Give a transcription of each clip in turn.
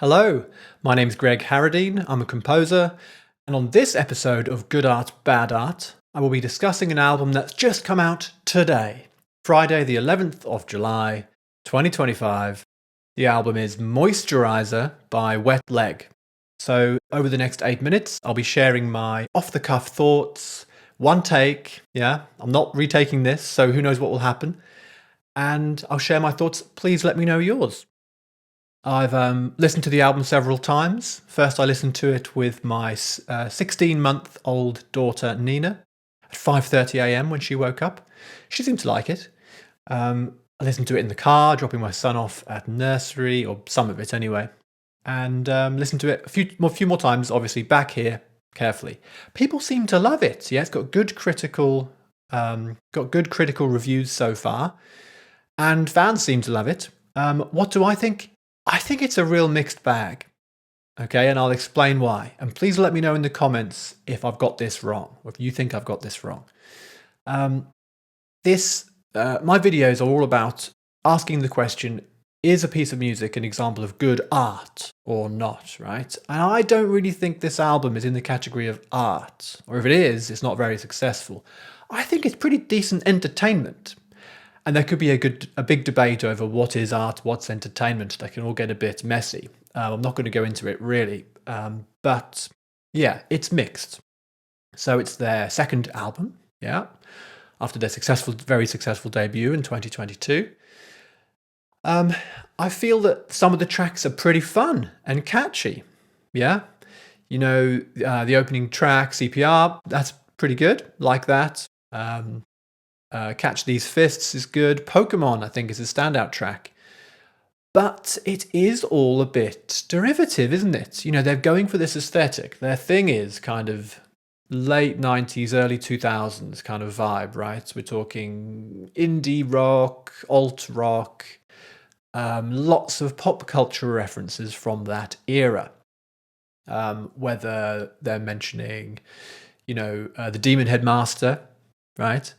Hello, my name's Greg Harradine. I'm a composer, and on this episode of Good Art, Bad Art, I will be discussing an album that's just come out today, Friday, the 11th of July, 2025. The album is Moisturizer by Wet Leg. So, over the next 8 minutes, I'll be sharing my off the cuff thoughts, one take. Yeah, I'm not retaking this, so who knows what will happen. And I'll share my thoughts. Please let me know yours. I've listened to the album several times. First, I listened to it with my 16-month-old daughter Nina at 5:30 a.m. when she woke up. She seemed to like it. I listened to it in the car, dropping my son off at nursery, or some of it anyway, and listened to it a few more times, obviously back here carefully. People seem to love it. Yeah, it's got good critical reviews so far, and fans seem to love it. What do I think? I think it's a real mixed bag. Okay, and I'll explain why. And please let me know in the comments if I've got this wrong, or if you think I've got this wrong. My videos are all about asking the question, is a piece of music an example of good art or not, right? And I don't really think this album is in the category of art, or if it is, it's not very successful. I think it's pretty decent entertainment. And there could be a big debate over what is art, what's entertainment. That can all get a bit messy. I'm not going to go into it really. But yeah, it's mixed. So it's their second album, yeah, after their very successful debut in 2022. I feel that some of the tracks are pretty fun and catchy, yeah. You know, the opening track, CPR, that's pretty good, like that. Catch These Fists is good. Pokemon, I think, is a standout track. But it is all a bit derivative, isn't it? You know, they're going for this aesthetic. Their thing is kind of late 90s, early 2000s kind of vibe, right? We're talking indie rock, alt rock, lots of pop culture references from that era. Whether they're mentioning, the Demon Headmaster, right?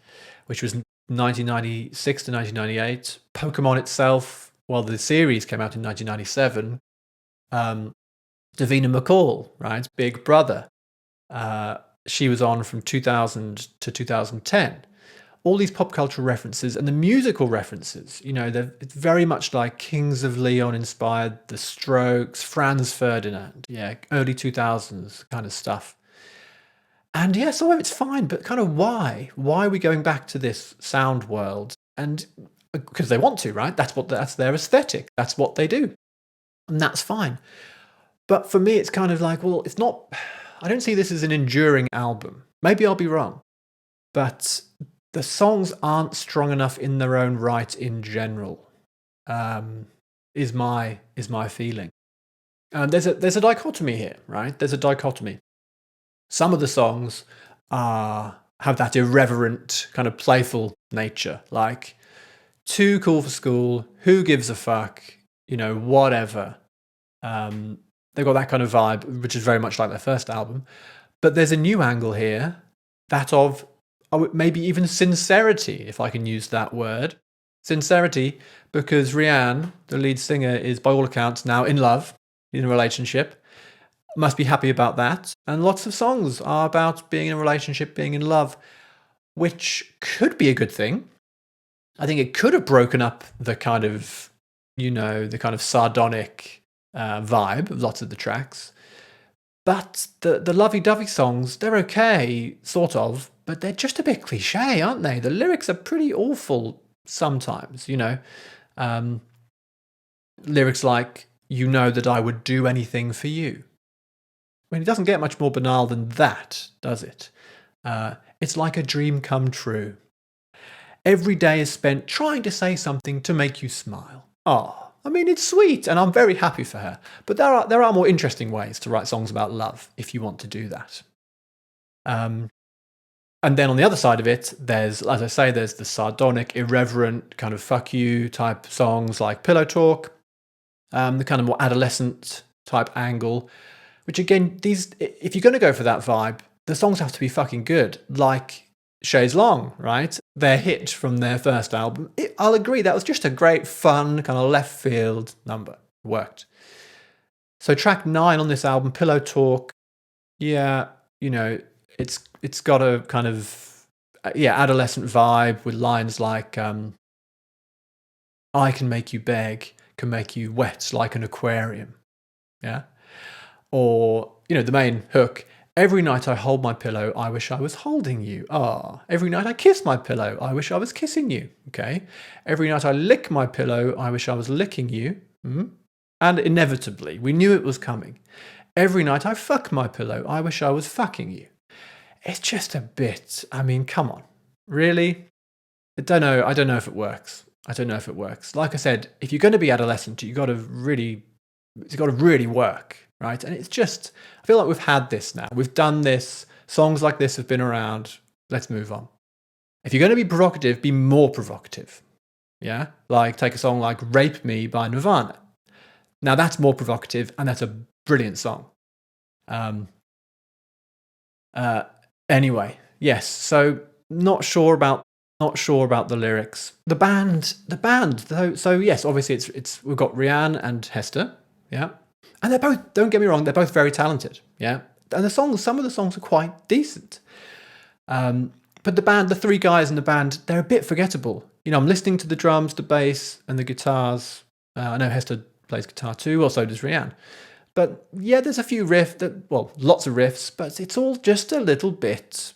Which was 1996 to 1998. Pokemon itself, well, the series came out in 1997. Davina McCall, right? Big Brother. She was on from 2000 to 2010. All these pop culture references and the musical references, it's very much like Kings of Leon inspired, The Strokes, Franz Ferdinand, early 2000s kind of stuff. And yeah, some of it's fine, but kind of why? Why are we going back to this sound world? And because they want to, right? That's their aesthetic. That's what they do. And that's fine. But for me, it's kind of like, well, it's not, I don't see this as an enduring album. Maybe I'll be wrong. But the songs aren't strong enough in their own right in general, is my feeling. There's a dichotomy here, right? There's a dichotomy. Some of the songs have that irreverent, kind of playful nature, like Too Cool for School, Who Gives a Fuck, whatever. They've got that kind of vibe, which is very much like their first album. But there's a new angle here, that of maybe even sincerity, if I can use that word. Sincerity, because Rianne, the lead singer, is by all accounts now in love, in a relationship. Must be happy about that. And lots of songs are about being in a relationship, being in love, which could be a good thing. I think it could have broken up the kind of, the kind of sardonic vibe of lots of the tracks. But the lovey-dovey songs, they're okay, sort of, but they're just a bit cliche, aren't they? The lyrics are pretty awful sometimes, lyrics like, you know that I would do anything for you. I mean, it doesn't get much more banal than that, does it? It's like a dream come true. Every day is spent trying to say something to make you smile. Oh, I mean, it's sweet, and I'm very happy for her. But there are more interesting ways to write songs about love, if you want to do that. And then on the other side of it, there's the sardonic, irreverent, kind of fuck you type songs like Pillow Talk, the kind of more adolescent type angle. Which again, if you're going to go for that vibe, the songs have to be fucking good, like Chaise Longue, right? Their hit from their first album. I'll agree, that was just a great, fun, kind of left field number. Worked. So track 9 on this album, Pillow Talk, yeah, you know, it's got a kind of adolescent vibe with lines like I can make you beg, can make you wet like an aquarium. Yeah. Or, the main hook, every night I hold my pillow, I wish I was holding you. Ah, every night I kiss my pillow, I wish I was kissing you. Okay. Every night I lick my pillow, I wish I was licking you. And inevitably, we knew it was coming. Every night I fuck my pillow, I wish I was fucking you. It's just a bit, I mean, come on. Really? I don't know if it works. Like I said, if you're going to be adolescent, it's got to really work, right? And it's just, I feel like we've had this now. We've done this. Songs like this have been around. Let's move on. If you're going to be provocative, be more provocative. Yeah? Like take a song like Rape Me by Nirvana. Now that's more provocative and that's a brilliant song. Anyway, yes. So not sure about the lyrics. The band. So yes, obviously it's we've got Rianne and Hester. Yeah. And they're both, don't get me wrong, they're both very talented. Yeah. And some of the songs are quite decent. But the band, the three guys in the band, they're a bit forgettable. I'm listening to the drums, the bass, and the guitars. I know Hester plays guitar too, or so does Rianne. But yeah, there's a few lots of riffs, but it's all just a little bit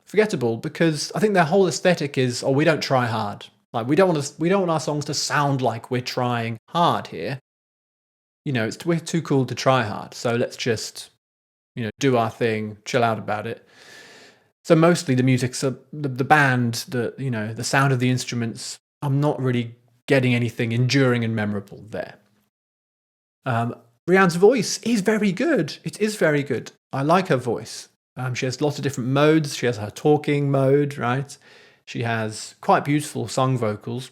forgettable because I think their whole aesthetic is, we don't try hard. Like we don't want our songs to sound like we're trying hard here. We're too cool to try hard. So let's just, do our thing, chill out about it. So mostly the music's the band, the sound of the instruments. I'm not really getting anything enduring and memorable there. Rianne's voice is very good. It is very good. I like her voice. She has lots of different modes. She has her talking mode, right? She has quite beautiful song vocals.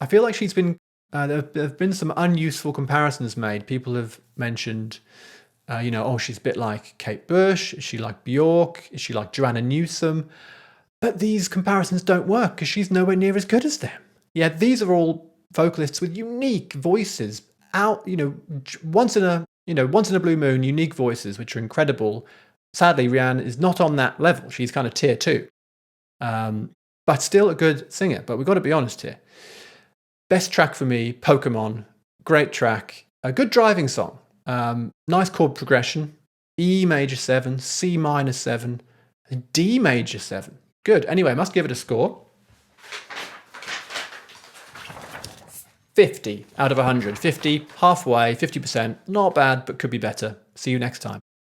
I feel like she's been, there have been some unuseful comparisons made. People have mentioned, she's a bit like Kate Bush. Is she like Bjork? Is she like Joanna Newsom? But these comparisons don't work because she's nowhere near as good as them. Yeah, these are all vocalists with unique voices. Once in a blue moon, unique voices, which are incredible. Sadly, Rianne is not on that level. She's kind of tier 2. But still a good singer. But we've got to be honest here. Best track for me, Pokemon. Great track. A good driving song. Nice chord progression. E major 7, C minor 7, and D major 7. Good. Anyway, must give it a score. 50 out of 100. 50, halfway, 50%. Not bad, but could be better. See you next time.